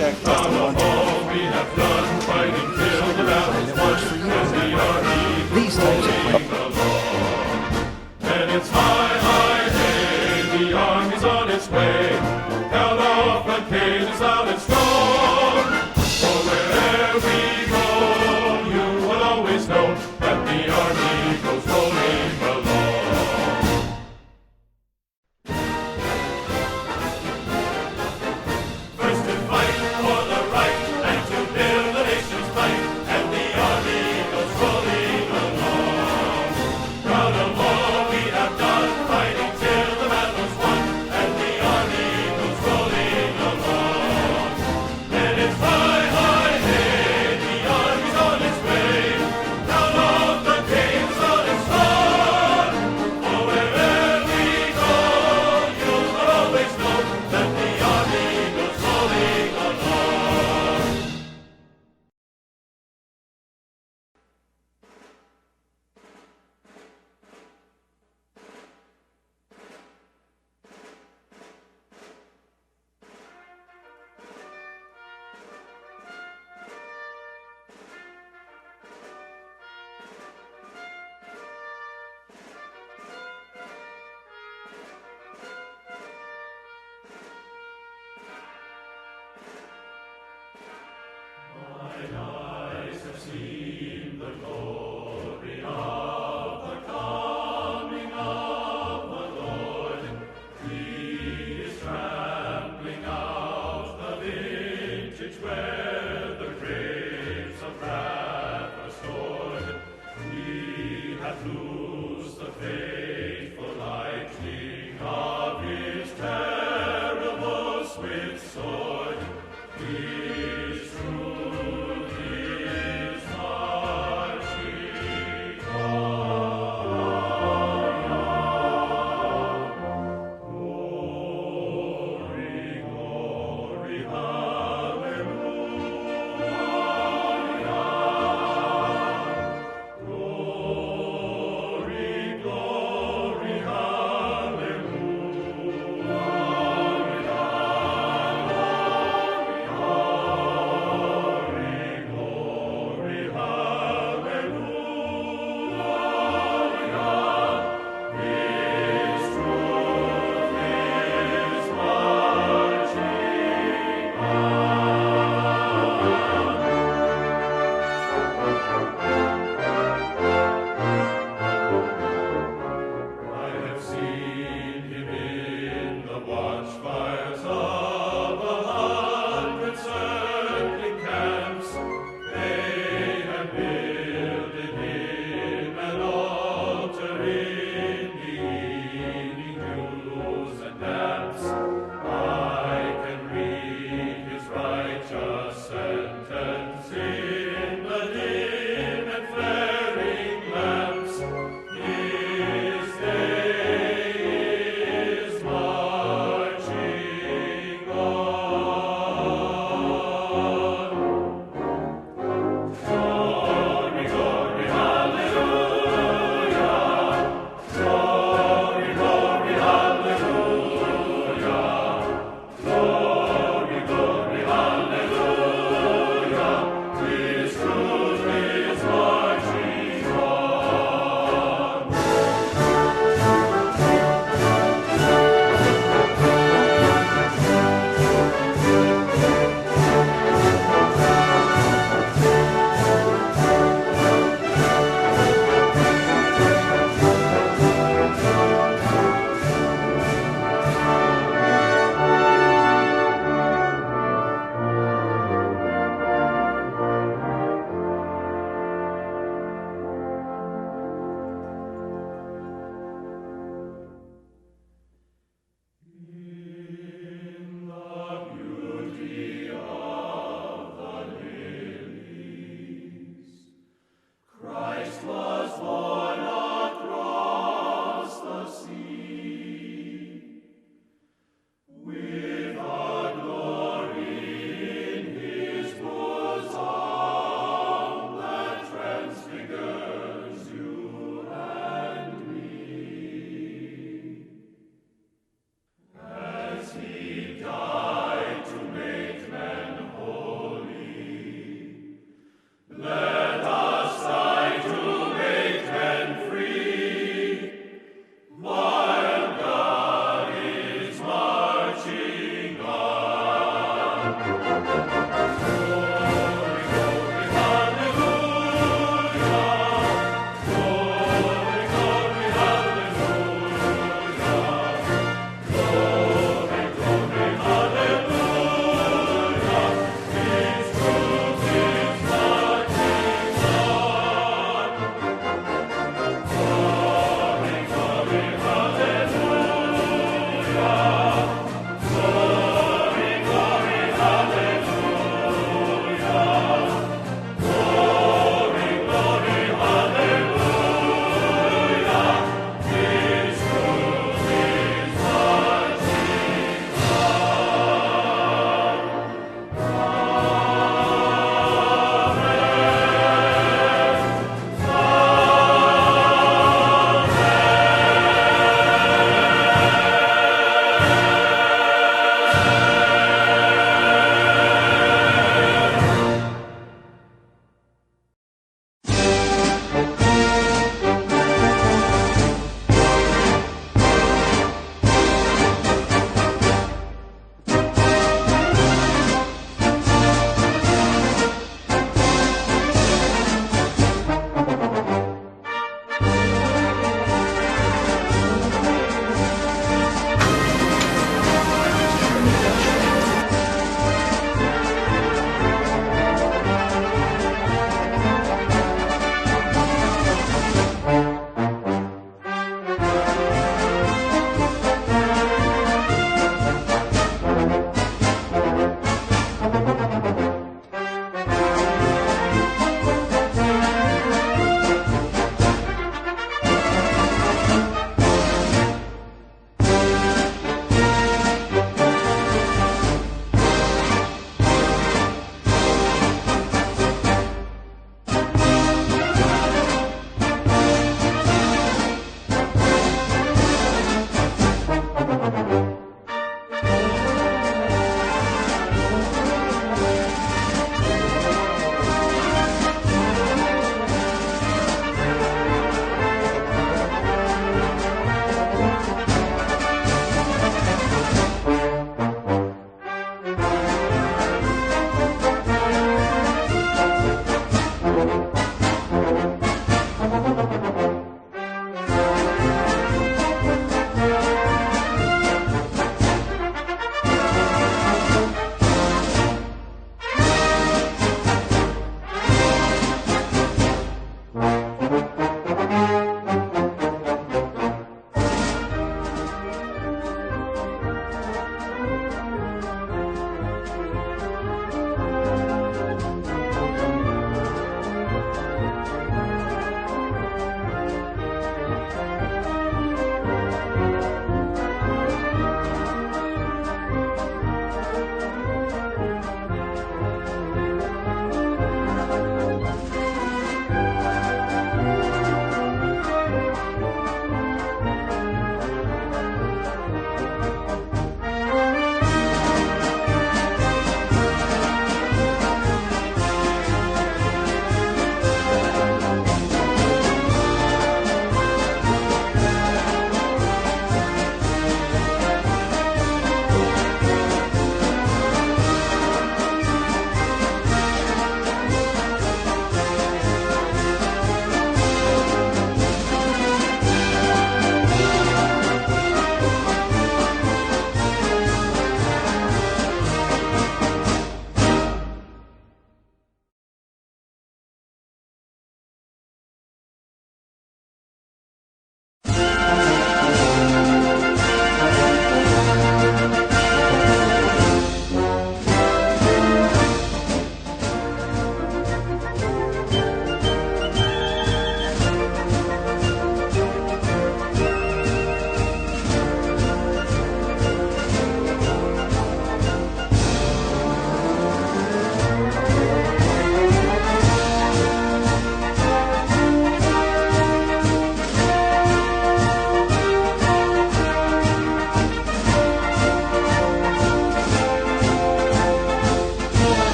check, testing 1, 2. We have done fighting till the battle's won, and the army These types of rolling along. And it's high, high, hey, the army's on its way. Held off the cages loud and strong. For wherever we go, you will always know that the army goes rolling along. First to fight for the right and to build the nation's might, and the army goes rolling along. Proud of all we have done, fighting till the battle's won, and the army goes rolling along. And it's high, high, hey, the army's on its way. Down off the caves on its front. For wherever we go, you will always know that the army goes rolling along. Mine eyes have seen the glory of the coming of the Lord. He is trampling out the vintage where the grapes of wrath are stored. He hath loosed the faithful lightning of his terrible swift sword. His truth is marching on. Glory, glory, hallelujah. Glory, glory.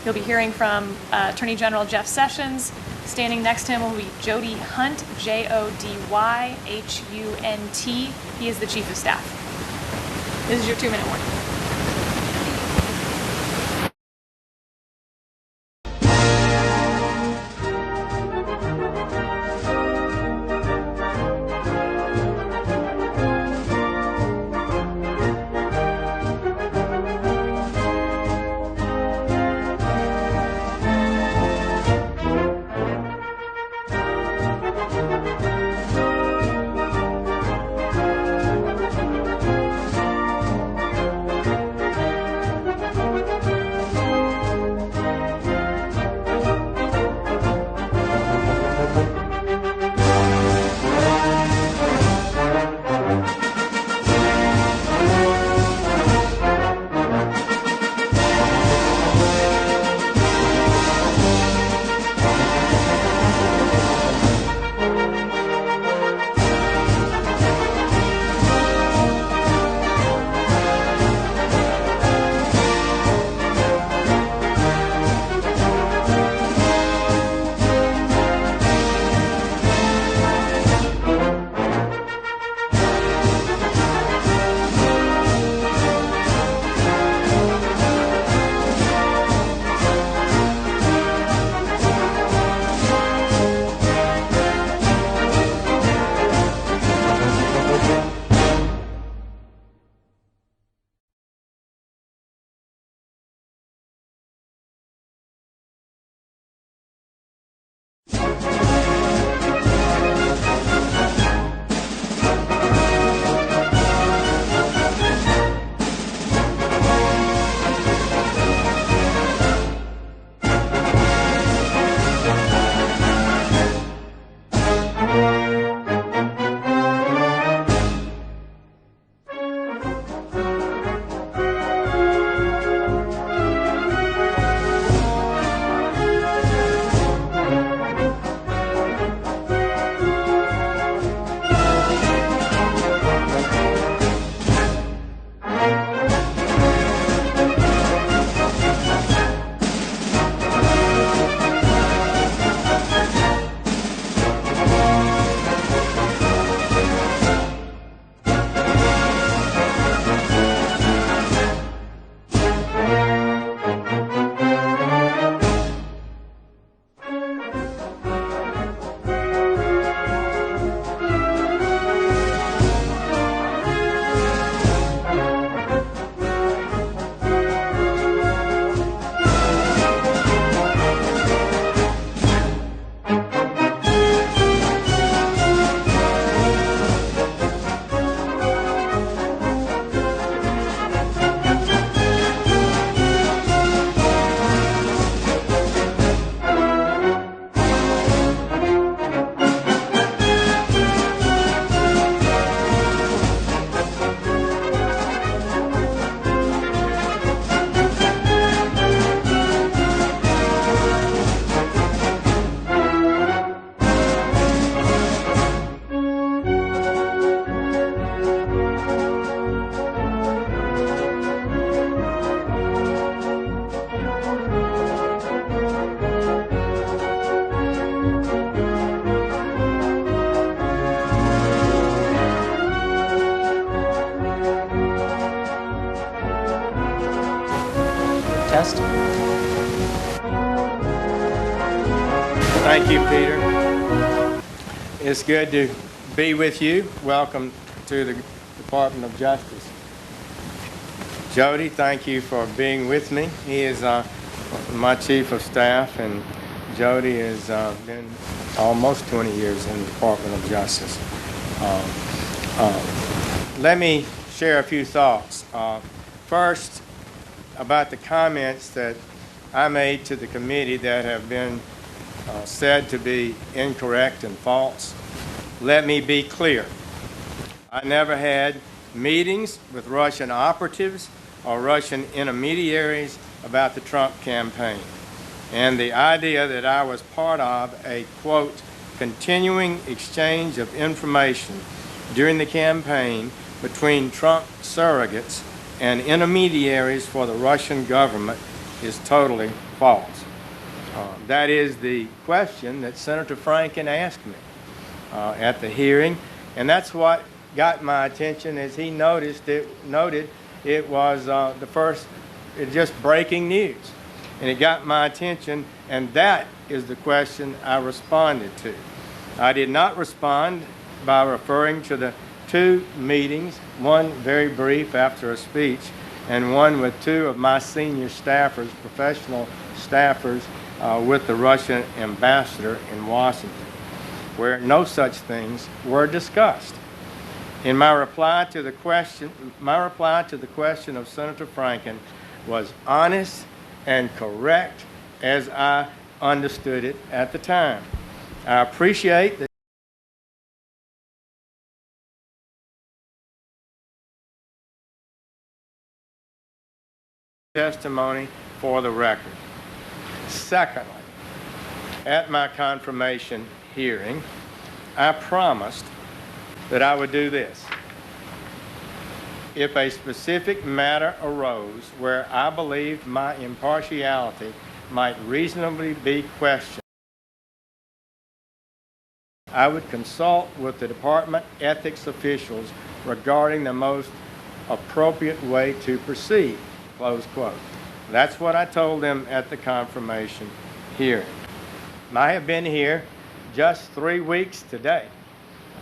You'll be hearing from Attorney General Jeff Sessions. Standing next to him will be Jody Hunt, Jodyhunt. He is the Chief of Staff. This is your 2-minute warning. Test. Thank you, Peter. It's good to be with you. Welcome to the Department of Justice. Jody, thank you for being with me. He is my Chief of Staff, and Jody has been almost 20 years in the Department of Justice. Let me share a few thoughts. First, about the comments that I made to the committee that have been said to be incorrect and false. Let me be clear. I never had meetings with Russian operatives or Russian intermediaries about the Trump campaign. And the idea that I was part of a, quote, continuing exchange of information during the campaign between Trump surrogates and intermediaries for the Russian government is totally false? That is the question that Senator Franken asked me at the hearing, and that's what got my attention. As he noted it was the first, just breaking news, and it got my attention, and that is the question I responded to. I did not respond by referring to the two meetings, one very brief after a speech, and one with two of my senior staffers, professional staffers, with the Russian ambassador in Washington, where no such things were discussed. In my reply to the question of Senator Franken was honest and correct as I understood it at the time. I appreciate the testimony for the record. Secondly, at my confirmation hearing, I promised that I would do this. If a specific matter arose where I believed my impartiality might reasonably be questioned, I would consult with the department ethics officials regarding the most appropriate way to proceed, close quote. That's what I told them at the confirmation hearing. I have been here just 3 weeks today.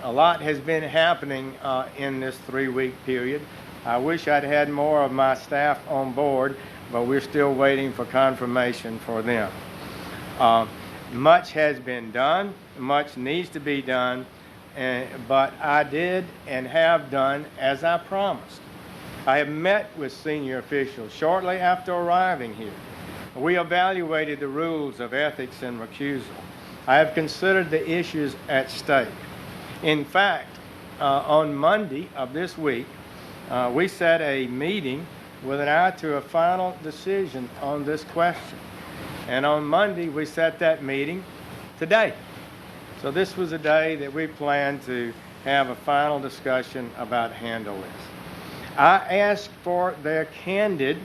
A lot has been happening in this 3-week period. I wish I'd had more of my staff on board, but we're still waiting for confirmation for them. Much has been done, much needs to be done, but I did and have done as I promised. I have met with senior officials shortly after arriving here. We evaluated the rules of ethics and recusal. I have considered the issues at stake. In fact, on Monday of this week, we set a meeting with an eye to a final decision on this question. And on Monday, we set that meeting today. So this was a day that we planned to have a final discussion about handle this. I asked for their candid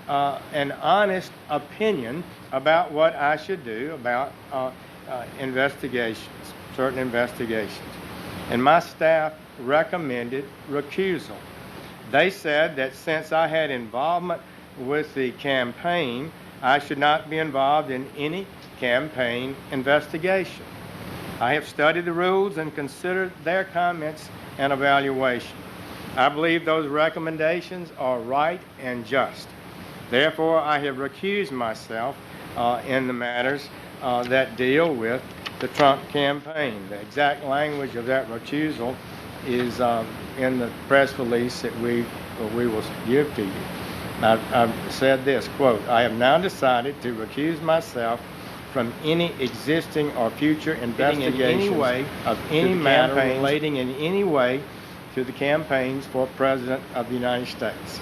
and honest opinion about what I should do about investigations, certain investigations. And my staff recommended recusal. They said that since I had involvement with the campaign, I should not be involved in any campaign investigation. I have studied the rules and considered their comments and evaluation. I believe those recommendations are right and just. Therefore, I have recused myself in the matters that deal with the Trump campaign. The exact language of that recusal is in the press release that we will give to you. I've said this, quote, I have now decided to recuse myself from any existing or future investigations of any matter relating in any way to the campaigns for President of the United States.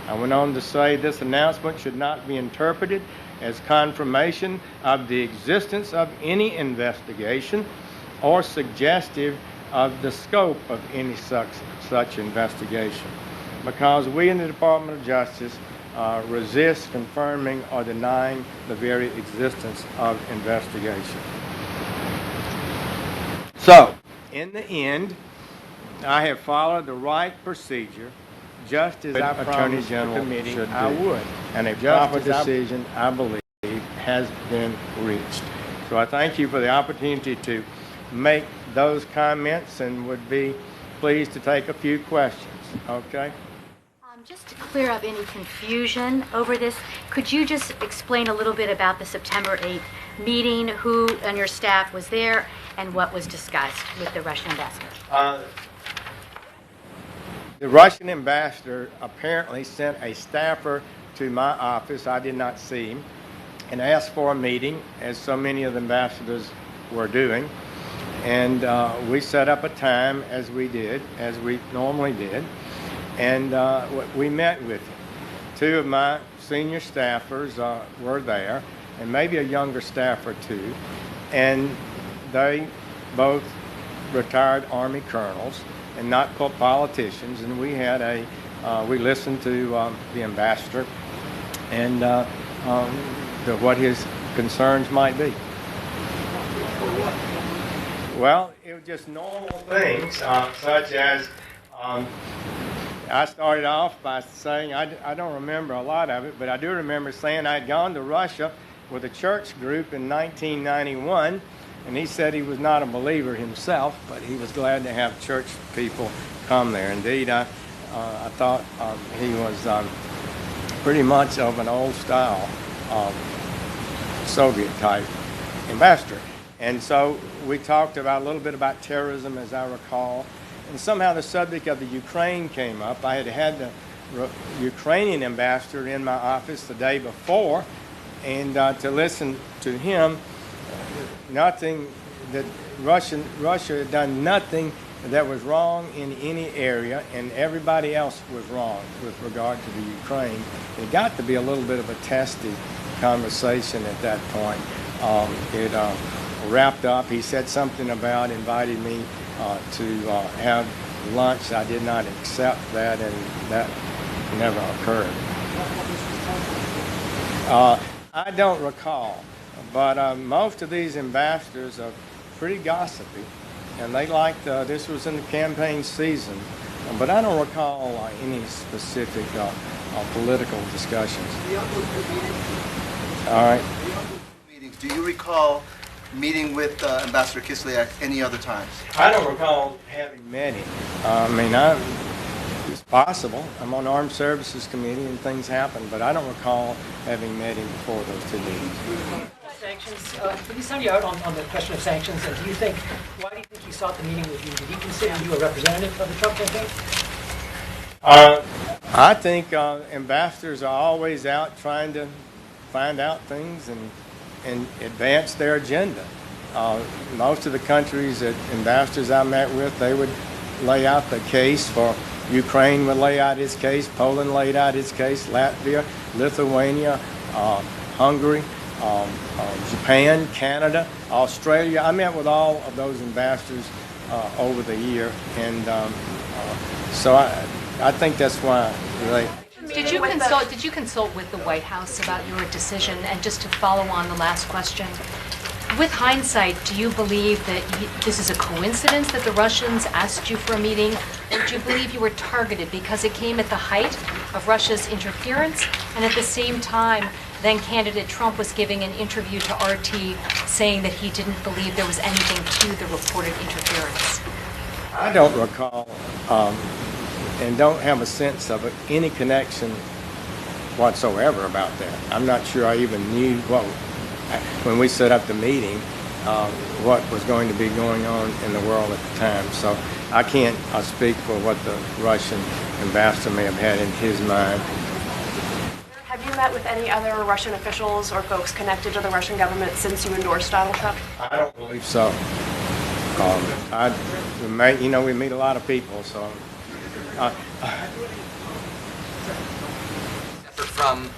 I went on to say this announcement should not be interpreted as confirmation of the existence of any investigation or suggestive of the scope of any such investigation, because we in the Department of Justice resist confirming or denying the very existence of investigation. So, in the end, I have followed the right procedure, just as I promised the committee I would, and a proper decision, I believe, has been reached. So I thank you for the opportunity to make those comments and would be pleased to take a few questions. Okay? Just to clear up any confusion over this, could you just explain a little bit about the September 8th meeting, who on your staff was there, and what was discussed with the Russian ambassador? The Russian ambassador apparently sent a staffer to my office. I did not see him, and asked for a meeting, as so many of the ambassadors were doing. And we set up a time as we normally did, and we met with him. Two of my senior staffers were there, and maybe a younger staff or two, and they both retired Army colonels and not politicians, and we had we listened to the ambassador, and what his concerns might be. Well, it was just normal things, such as I started off by saying, I don't remember a lot of it, but I do remember saying I'd gone to Russia with a church group in 1991, and he said he was not a believer himself, but he was glad to have church people come there. Indeed, I thought he was pretty much of an old style Soviet type ambassador. And so we talked about a little bit about terrorism, as I recall, and somehow the subject of the Ukraine came up. I had the Ukrainian ambassador in my office the day before, and to listen to him, nothing that Russia had done nothing that was wrong in any area, and everybody else was wrong with regard to the Ukraine. It got to be a little bit of a testy conversation at that point. It wrapped up. He said something about inviting me to have lunch. I did not accept that, and that never occurred. I don't recall, but most of these ambassadors are pretty gossipy, and they liked, this was in the campaign season, but I don't recall any specific political discussions. All right. Meetings. Do you recall meeting with Ambassador Kislyak any other times? I don't recall having met him. It's possible. I'm on Armed Services Committee and things happen, but I don't recall having met him before those two meetings. Sanctions. Did he sound you out on the question of sanctions? And why do you think he sought the meeting with you? Did he consider you a representative of the Trump campaign? I think ambassadors are always out trying to find out things and advance their agenda. Most of the countries that ambassadors I met with, they would lay out the case for Ukraine, would lay out its case, Poland laid out its case, Latvia, Lithuania, Hungary, Japan, Canada, Australia. I met with all of those ambassadors over the year, and so I think that's why they... Did you consult with the White House about your decision? And just to follow on the last question, with hindsight, do you believe that this is a coincidence that the Russians asked you for a meeting, or do you believe you were targeted because it came at the height of Russia's interference, and at the same time, then candidate Trump was giving an interview to RT saying that he didn't believe there was anything to the reported interference? I don't recall and don't have a sense of any connection whatsoever about that. I'm not sure I even knew when we set up the meeting, what was going to be going on in the world at the time. So I can't speak for what the Russian ambassador may have had in his mind. Have you met with any other Russian officials or folks connected to the Russian government since you endorsed Donald Trump? I don't believe so. We meet a lot of people, so. Separate from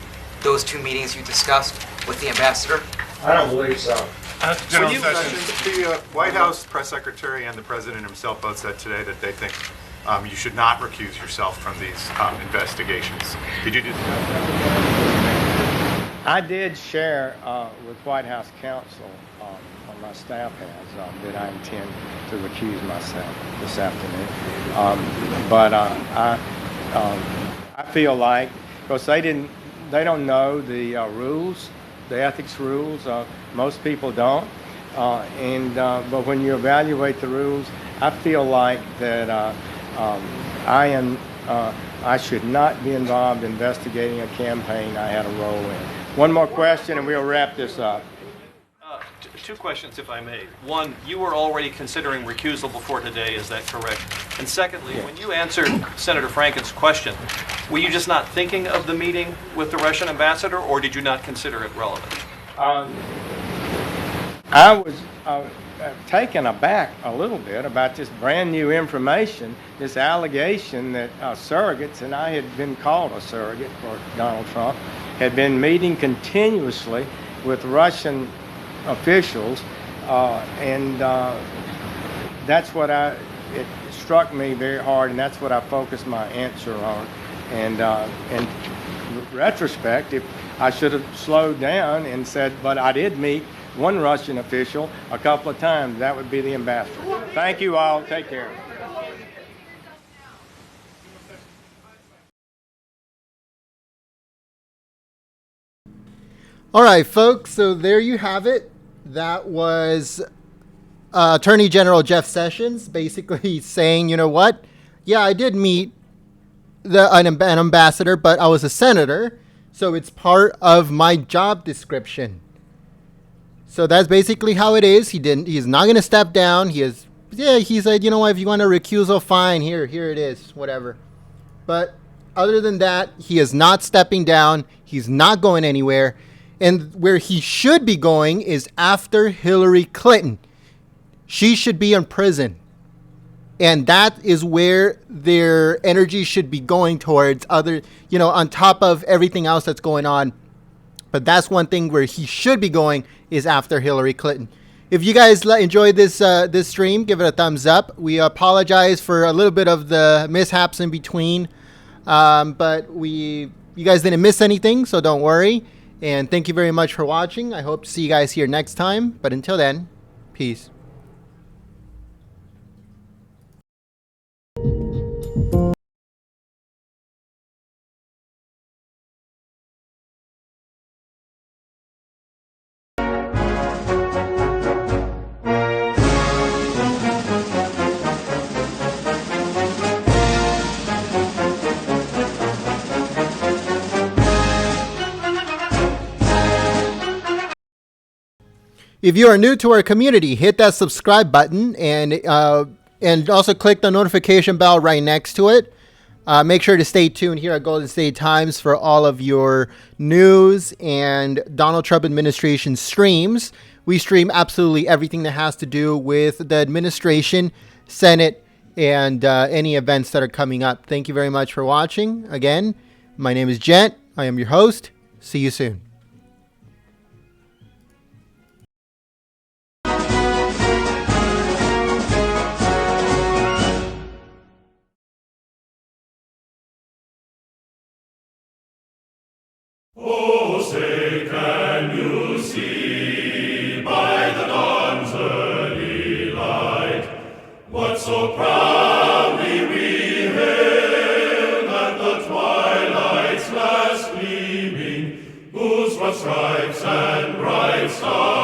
those two meetings you discussed with the ambassador? I don't believe so. General Sessions, the White House press secretary and the president himself both said today that they think you should not recuse yourself from these investigations. Did you do that? I did share with White House counsel, my staff has, that I intend to recuse myself this afternoon. But I feel like, because they don't know the rules, the ethics rules. Most people don't. But when you evaluate the rules, I feel like that I should not be involved in investigating a campaign I had a role in. One more question, and we'll wrap this up. Two questions, if I may. One, you were already considering recusal before today, is that correct? And secondly, when you answered Senator Franken's question, were you just not thinking of the meeting with the Russian ambassador, or did you not consider it relevant? I was taken aback a little bit about this brand new information, this allegation that surrogates, and I had been called a surrogate for Donald Trump, had been meeting continuously with Russian officials, and that's what it struck me very hard, and that's what I focused my answer on. And in retrospect, I should have slowed down and said, but I did meet one Russian official a couple of times. That would be the ambassador. Thank you all. Take care. All right, folks, so there you have it. That was Attorney General Jeff Sessions basically saying, you know what? Yeah, I did meet an ambassador, but I was a senator, so it's part of my job description. So that's basically how it is. He's not going to step down. He said, you know what, if you want a recusal, fine, here it is, whatever. But other than that, he is not stepping down. He's not going anywhere. And where he should be going is after Hillary Clinton. She should be in prison. And that is where their energy should be going towards, on top of everything else that's going on. But that's one thing where he should be going is after Hillary Clinton. If you guys enjoyed this stream, give it a thumbs up. We apologize for a little bit of the mishaps in between. But you guys didn't miss anything, so don't worry. And thank you very much for watching. I hope to see you guys here next time. But until then, peace. If you are new to our community, hit that subscribe button and also click the notification bell right next to it. Make sure to stay tuned here at Golden State Times for all of your news and Donald Trump administration streams. We stream absolutely everything that has to do with the administration, Senate, and any events that are coming up. Thank you very much for watching. Again, my name is Gent. I am your host. See you soon. Oh, say, can you see by the dawn's early light what so proudly we hailed at the twilight's last gleaming, whose broad stripes and bright stars